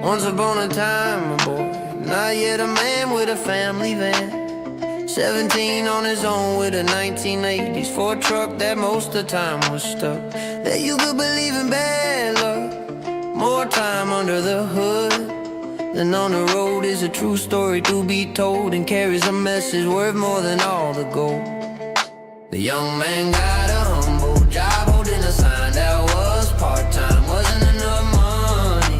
Once upon a time, a boy, not yet a man with a family van. 17 on his own with a 1980s Ford truck that most of the time was stuck. That you could believe in bad luck. More time under the hood than on the road is a true story to be told, and carries a message worth more than all the gold. The young man got a humble job holding a sign that was part-time, wasn't enough money.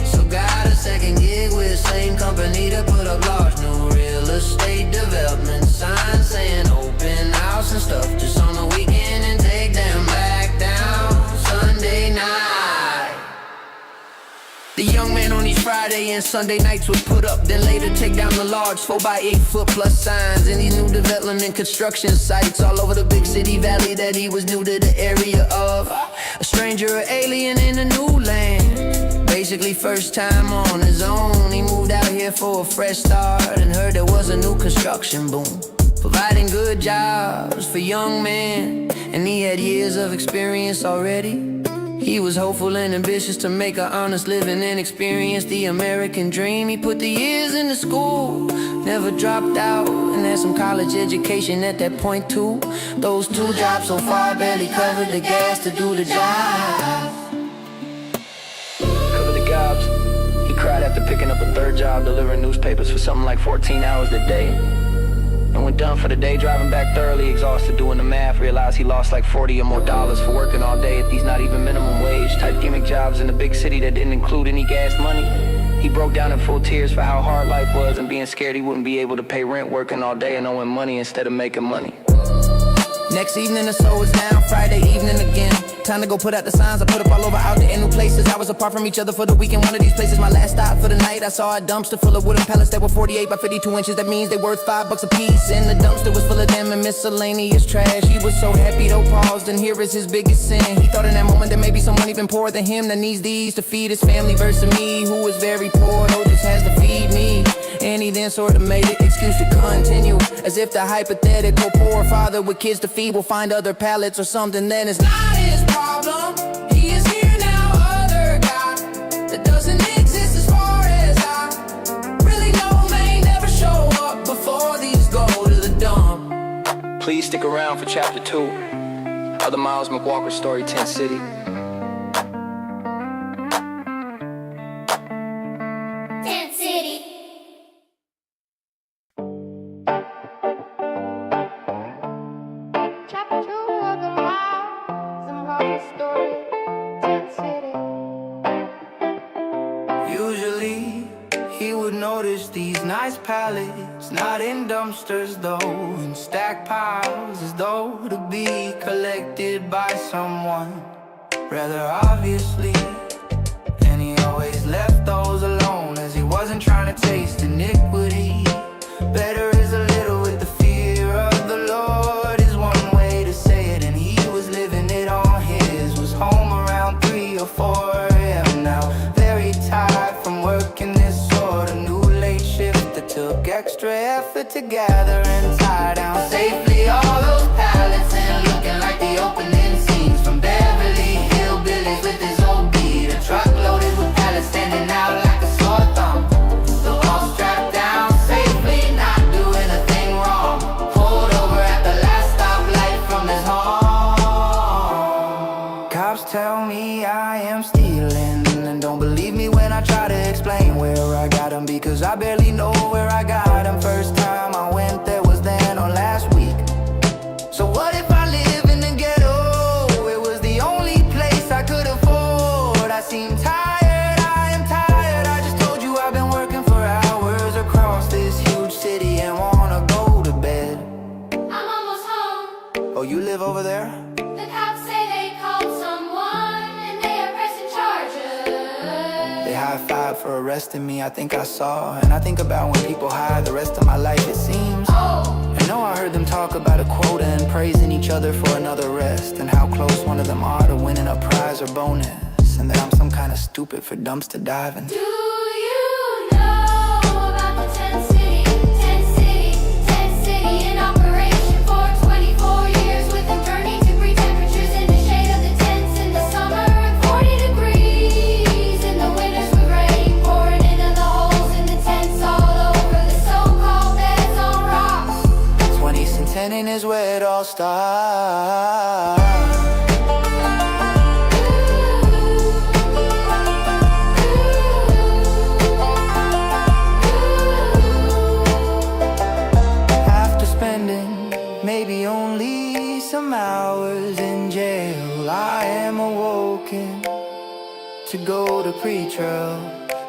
So got a second gig with the same company to put up large new real estate development signs saying open house and stuff just on the weekend, and take them back down Sunday night. The young man on each Friday and Sunday nights would put up, then later take down the large 4x8 foot plus signs in these new development and construction sites all over the big city valley that he was new to the area of. A stranger or alien in a new land, basically first time on his own. He moved out here for a fresh start and heard there was a new construction boom, providing good jobs for young men, and he had years of experience already. He was hopeful and ambitious to make an honest living and experience the American dream. He put the years into school, never dropped out, and had some college education at that point too. Those two jobs so far barely covered the gas to do the job. Cover the gobs. He cried after picking up a third job, delivering newspapers for something like 14 hours a day. And when done for the day, driving back thoroughly exhausted, doing the math, realized he lost like $40 or more for working all day at these not even minimum wage type gimmick jobs in a big city that didn't include any gas money. He broke down in full tears for how hard life was and being scared he wouldn't be able to pay rent working all day and owing money instead of making money. Next evening the soul was down, Friday evening again. Time to go put out the signs, I put up all over out there in new places. I was apart from each other for the weekend, one of these places my last stop for the night. I saw a dumpster full of wooden pallets that were 48 by 52 inches. That means they worth $5 a piece. And the dumpster was full of them and miscellaneous trash. He was so happy though, paused, and here is his biggest sin. He thought in that moment there may be someone even poorer than him that needs these to feed his family versus me, who is very poor, who just has to feed me. And he then sort of made an excuse to continue, as if the hypothetical poor father with kids to feed will find other pallets or something. Then it's not his problem. He is here now, other guy that doesn't exist as far as I really know. May never show up before these go to the dump. Please stick around for chapter 2 of the Miles McWalker story, Tent City. Tent City. Chapter 2 of the Miles McWalker story, Tent City. Usually he would notice these nice pallets, not in dumpsters though, in stacked piles as though to be collected by someone rather obviously. And he always left those alone, as he wasn't trying to taste iniquity. Better is a little with the fear of the Lord is one way to say it, and he was living it on his. Was home around 3 or 4 a.m. now, very tired from working this sort of new late shift that took extra effort to gather and tie down safely all those pallets, and looking like the opening scenes from Beverly Hillbillies with his old beat. A truck loaded with pallets standing out like a sore thumb. The wall strapped down safely, not doing a thing wrong. Pulled over at the last stoplight from his home. Cops tell me I am stealing, and don't believe me when I try to explain where I got them, because I barely know where I got them. First time I went there was then or last week. So what if I live in the ghetto? It was the only place I could afford. I seem tired, I am tired. I just told you I've been working for hours across this huge city and wanna go to bed. I'm almost home. Oh, you live over there? The cops say they called someone and they are pressing charges. They high-fived for arresting me, I think I saw. And I think about when people hide the rest of my life, it seems. I know I heard them talk about a quota and praising each other for another rest, and how close one of them are to winning a prize or bonus, and that I'm some kind of stupid for dumpster diving. Do you know about the Tent City? Tent City, Tent City in operation for 24 years, with them 30-degree temperatures in the shade of the tents in the summer, and 40 degrees in the winters with rain. beginning is where it all starts. After spending maybe only some hours in jail, I am awoken to go to pre-trial.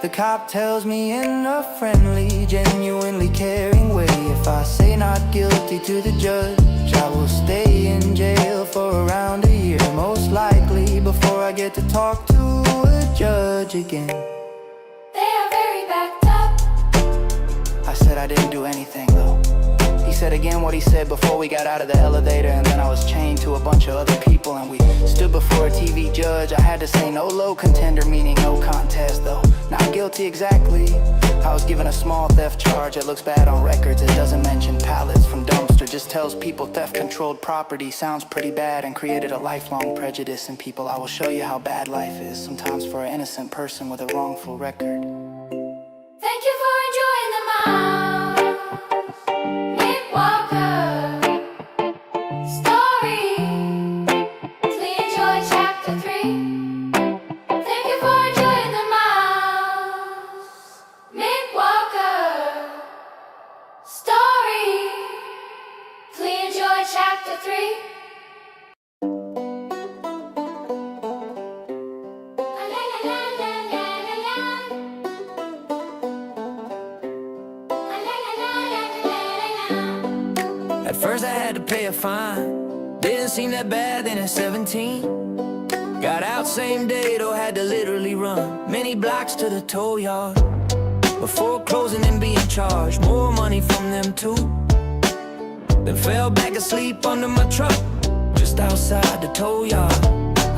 The cop tells me in a friendly, genuinely caring way, if I say not guilty to the judge, I will stay in jail for around a year, most likely before I get to talk to a judge again. They are very backed up. I said I didn't do anything though. He said again what he said before we got out of the elevator, and then I was chained to a bunch of other people and we stood before a TV judge. I had to say no low contender, meaning no contest though. Not guilty exactly. I was given a small theft charge that looks bad on records. It doesn't mention pallets from dumpster, just tells people theft-controlled property sounds pretty bad and created a lifelong prejudice in people. I will show you how bad life is sometimes for an innocent person with a wrongful record. Thank you for enjoying the mouse McWalker story. Please enjoy chapter 3. Thank you for enjoying the mouse McWalker story. Please enjoy chapter 3. At first I had to pay a fine. Didn't seem that bad then at 17. Got out same day though, had to literally run many blocks to the tow yard before closing and being charged more money from them too. Then fell back asleep under my truck just outside the tow yard.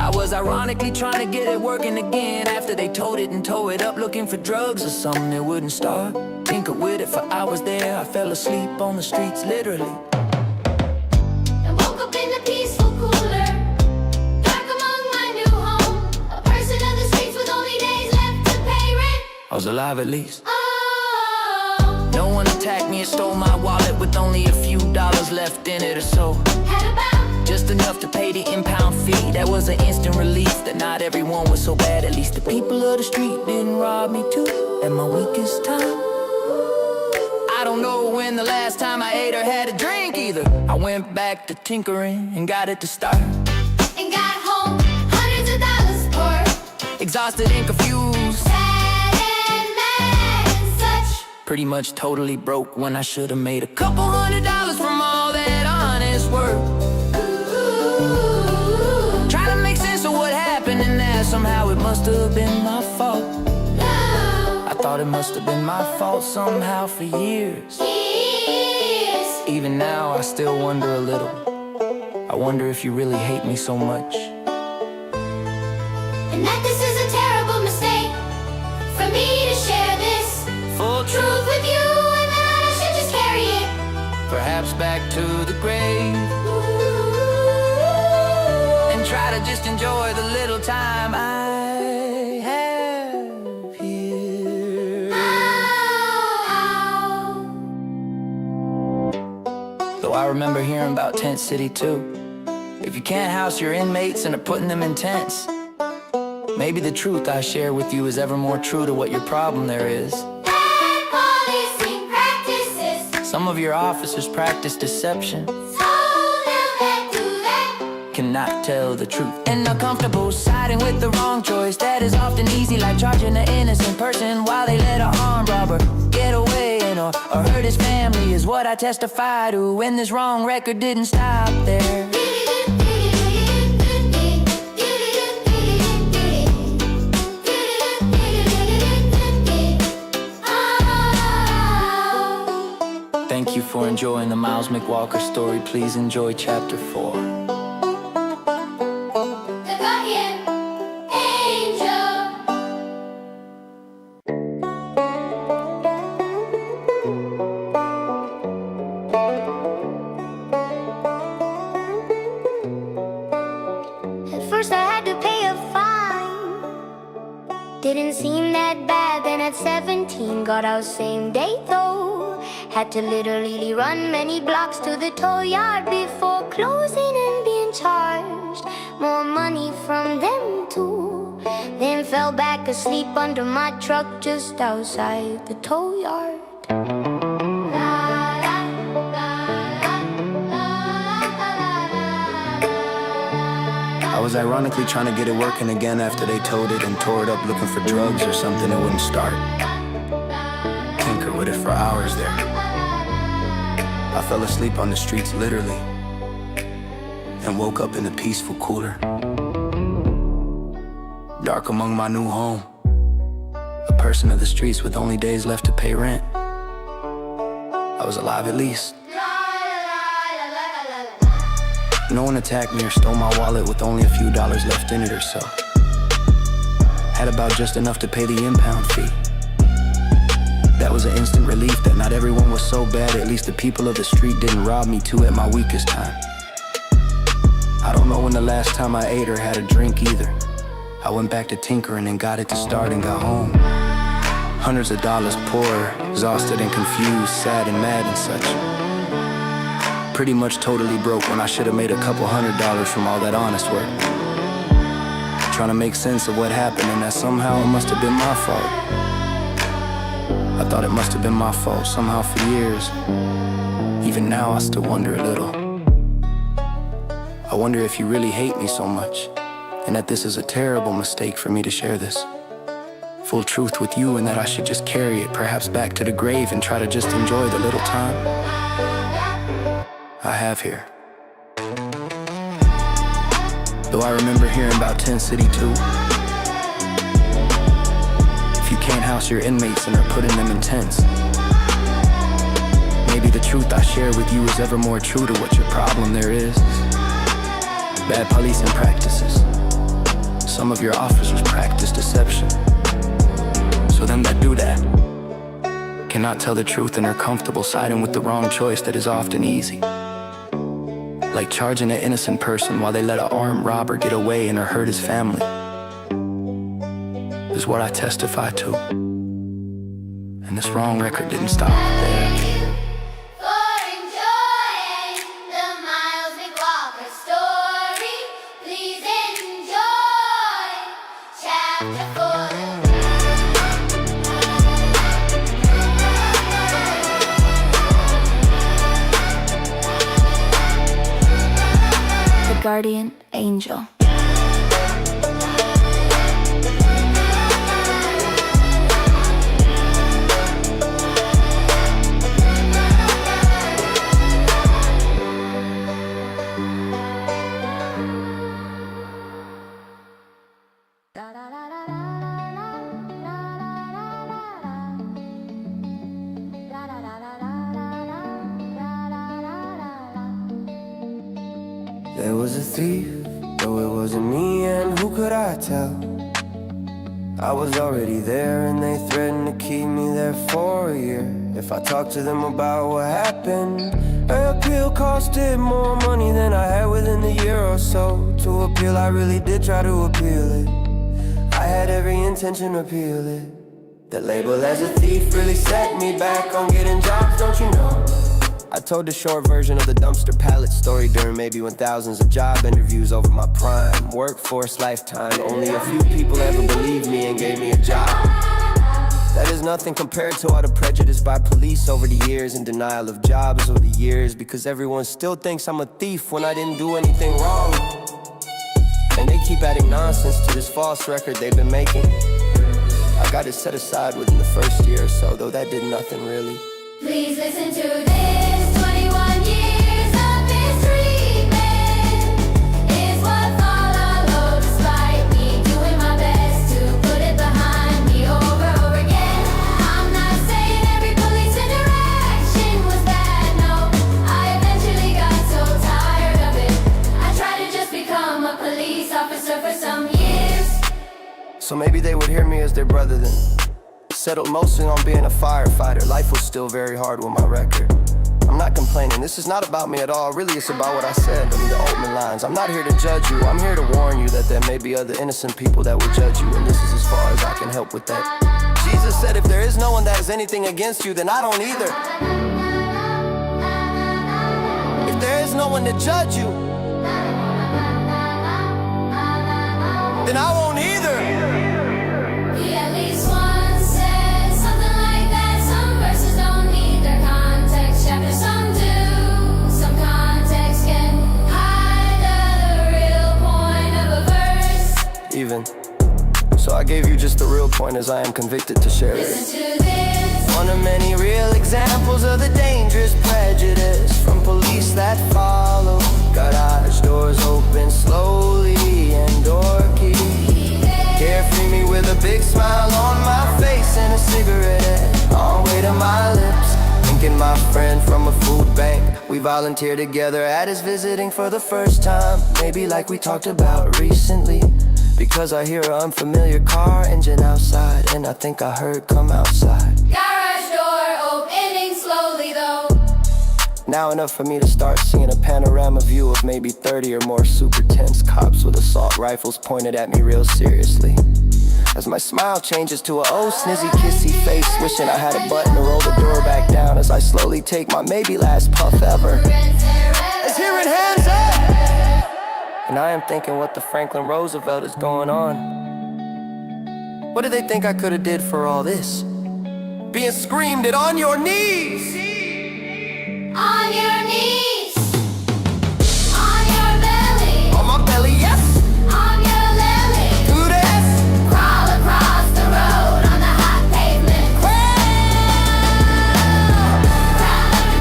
I was ironically trying to get it working again after they towed it and tore it up, looking for drugs or something that wouldn't start. Tinkered with it for hours there, I fell asleep on the streets literally. And woke up in the peaceful cooler, dark among my new home, a person of the streets with only days left to pay rent. I was alive at least. Oh, No one attacked me and stole my wallet with only a few dollars left in it or so. had about Just enough to pay the impound fee. That was an instant relief that not everyone was so bad. At least the people of the street didn't rob me too at my weakest time. I don't know when the last time I ate or had a drink either. I went back to tinkering and got it to start. and got home hundreds of dollars for Exhausted and confused, sad and mad and such. pretty much totally broke when I should have made a couple $100 from all that honest work. Ooh, Trying to make sense of what happened, and that somehow it must have been my fault. no, I thought it must have been my fault somehow for years. years. Even now I still wonder a little. I wonder if you really hate me so much. And that this is a terrible mistake for me to share this Full truth, truth with you, and that I should just carry it. perhaps back to the grave, and try to just enjoy the little time I have here. Though I remember hearing about Tent City too. If you can't house your inmates and are putting them in tents, maybe the truth I share with you is ever more true to what your problem there is. Bad policing practices, Some of your officers practice deception, so they'll let do that. cannot tell the truth, and are comfortable siding with the wrong choice. That is often easy, like charging an innocent person while they let an armed robber get away, or hurt his family is what I testify to. And this wrong record didn't stop there. Thank you for enjoying the Miles McWalker story. Please enjoy chapter 4. The guardian angel. At first I had to pay a fine. Didn't seem that bad, then at 17 got out same day though. Had to literally run many blocks to the tow yard before closing and being charged more money from them too. Then fell back asleep under my truck just outside the tow yard. I was ironically trying to get it working again after they towed it and tore it up looking for drugs or something that wouldn't start. Tinker with it for hours there. I fell asleep on the streets literally and woke up in the peaceful cooler. Dark among my new home. A person of the streets with only days left to pay rent. I was alive at least. No one attacked me or stole my wallet with only a few dollars left in it or so. Had about just enough to pay the impound fee. That was an instant relief that not everyone was so bad. At least the people of the street didn't rob me too at my weakest time. I don't know when the last time I ate or had a drink either. I went back to tinkering and got it to start and got home. Hundreds of dollars poor, exhausted and confused, sad and mad and such. Pretty much totally broke when I should have made a couple $100 from all that honest work. Trying to make sense of what happened and that somehow it must have been my fault. I thought it must have been my fault somehow for years. Even now I still wonder a little. I wonder if you really hate me so much, and that this is a terrible mistake for me to share this full truth with you, and that I should just carry it perhaps back to the grave and try to just enjoy the little time I have here. Though I remember hearing about Tent City too. If you can't house your inmates and are putting them in tents, maybe the truth I share with you is ever more true to what your problem there is. Bad policing practices. Some of your officers practice deception. So them that do that cannot tell the truth and are comfortable siding with the wrong choice that is often easy. Like charging an innocent person while they let an armed robber get away and or hurt his family. Is what I testify to. And this wrong record didn't stop there. For enjoying the Miles McWalker story, please enjoy chapter 4. The Guardian Angel. There was a thief, though it wasn't me, and who could I tell? I was already there and they threatened to keep me there for a year if I talked to them about what happened. Her appeal costed more money than I had within the year or so. To appeal, I really did try to appeal it. I had every intention to appeal it. The label as a thief really set me back on getting jobs, don't you know? I told the short version of the dumpster pallet story during maybe 1,000s of job interviews over my prime workforce lifetime. Only a few people ever believed me and gave me a job. That is nothing compared to all the prejudice by police over the years and denial of jobs over the years, because everyone still thinks I'm a thief when I didn't do anything wrong. And they keep adding nonsense to this false record they've been making. I got it set aside within the first year or so, though that did nothing really. Please listen to this. 21 years of mistreatment is what followed, despite me doing my best to put it behind me over again. I'm not saying every police interaction was bad, no. I eventually got so tired of it. I tried to just become a police officer for some years. So maybe they would hear me as their brother then. Settled mostly on being a firefighter. Life was still very hard with my record. I'm not complaining, this is not about me at all. Really, it's about what I said, the opening lines. I'm not here to judge you, I'm here to warn you that there may be other innocent people that will judge you, and this is as far as I can help with that. Jesus said if there is no one that has anything against you, then I don't either. no one to judge you, then I won't either. At least once said something like that. Some verses don't need their context chapter, some do. Some context can hide the real point of a verse. Even so, I gave you just the real point, as I am convicted to share it. Listen to this. One of many real examples of the dangerous prejudice from police that follow. Garage doors open slowly and dorky. Carefree me with a big smile on my face and a cigarette on way to my lips. Thinking my friend from a food bank, we volunteer together at his visiting for the first time. Maybe like we talked about recently, because I hear an unfamiliar car engine outside, and I think I heard come outside. Garage door opening slowly though. Now enough for me to start seeing a panorama view of maybe 30 or more super tense cops with assault rifles pointed at me real seriously. As my smile changes to a oh snizzy kissy face, wishing I had a button to roll the door back down as I slowly take my maybe last puff ever. Let's hear it, hands up! And I am thinking, what the Franklin Roosevelt is going on? What do they think I could have did for all this? Being screamed at on your knees! On your knees. On your belly. On my belly, yes! On your lily. Do this! Crawl across the road on the hot pavement. Crawling,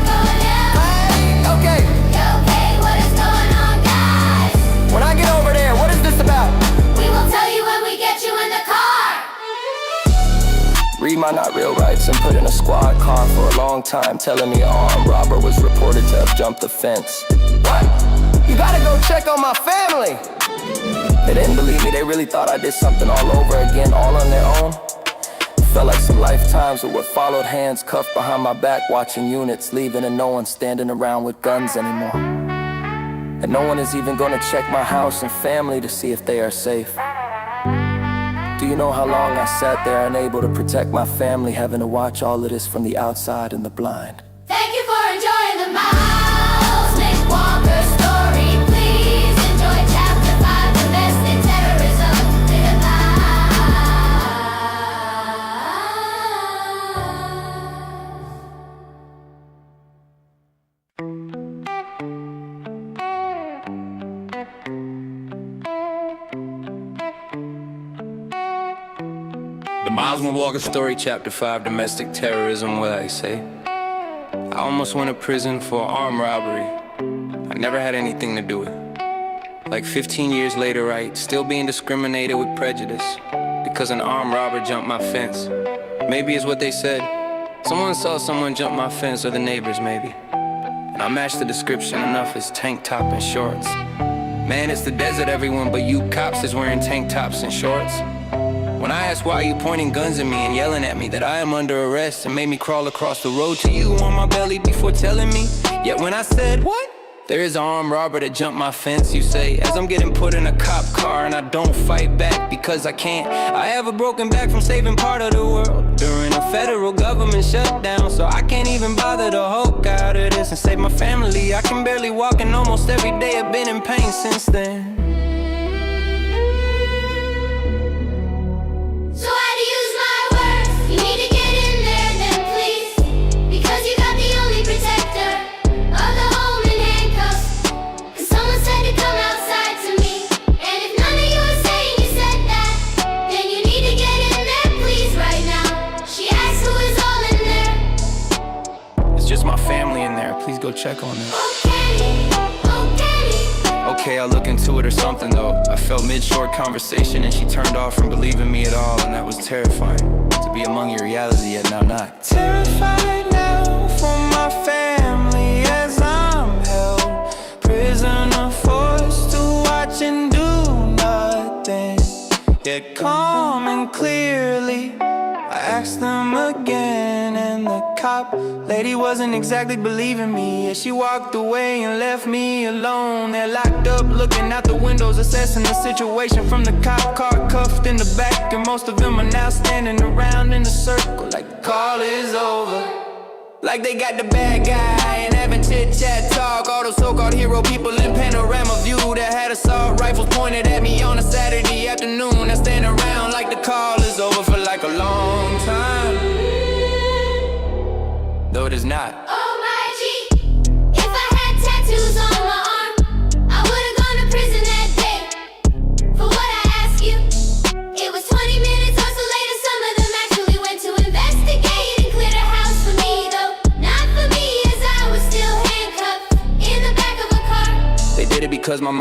going down. Hey, okay! You okay? What is going on, guys? When I get over there, what is this about? We will tell you when we get you in the car. Read my not real rights and put in a squad car for a long time, telling me an armed robber was reported to have jumped the fence. What? You gotta go check on my family! They didn't believe me, they really thought I did something all over again, all on their own. Felt like some lifetimes with what followed, hands cuffed behind my back, watching units leaving and no one standing around with guns anymore. And no one is even gonna check my house and family to see if they are safe. Do you know how long I sat there unable to protect my family, having to watch all of this from the outside in the blind? Thank you for enjoying the Miles McWalker story. Please enjoy chapter 5, domestic terrorism. The Miles McWalker story, chapter 5, domestic terrorism, what I say. I almost went to prison for armed robbery. I never had anything to do with it. Like 15 years later, right, still being discriminated with prejudice because an armed robber jumped my fence. Maybe it's what they said. Someone saw someone jump my fence, or the neighbors maybe. And I matched the description enough as tank top and shorts. Man, it's the desert, everyone but you cops is wearing tank tops and shorts. When I asked why you pointing guns at me and yelling at me that I am under arrest and made me crawl across the road to you on my belly before telling me. Yet when I said, what? There is an armed robber that jumped my fence, you say, as I'm getting put in a cop car and I don't fight back because I can't. I have a broken back from saving part of the world during a federal government shutdown, so I can't even bother to hulk out of this and save my family. I can barely walk and almost every day I've been in pain since then. So I had to use my words. You need to get in there then, please, because you got the only protector of the home in handcuffs. Cause someone said to come outside to me, and if none of you are saying you said that, then you need to get in there, please, right now. She asked who is all in there. It's just my family in there, please go check on them. Okay, I'll look into it or something though. I felt mid-short conversation and she turned off from believing me at all, and that was terrifying. To be among your reality yet now not. Terrified now for my family as I'm held prisoner, forced to watch and do nothing. Yet calm and clearly I asked them again, and the cop lady wasn't exactly believing me as she walked away and left me alone. They're locked up, looking out the windows, assessing the situation from the cop car, cuffed in the back, and most of them are now standing around in a circle like the call is over. Like they got the bad guy and having chit-chat talk. All those so-called hero people in panorama view that had assault rifles pointed at me on a Saturday afternoon. I stand around like the call is over for like a long time, though it is not. Oh my G, if I had tattoos on my arm, I would've gone to prison that day for what I asked you. It was 20 minutes or so later, some of them actually went to investigate and clear the house for me, though not for me, as I was still handcuffed in the back of a car. They did it because my mom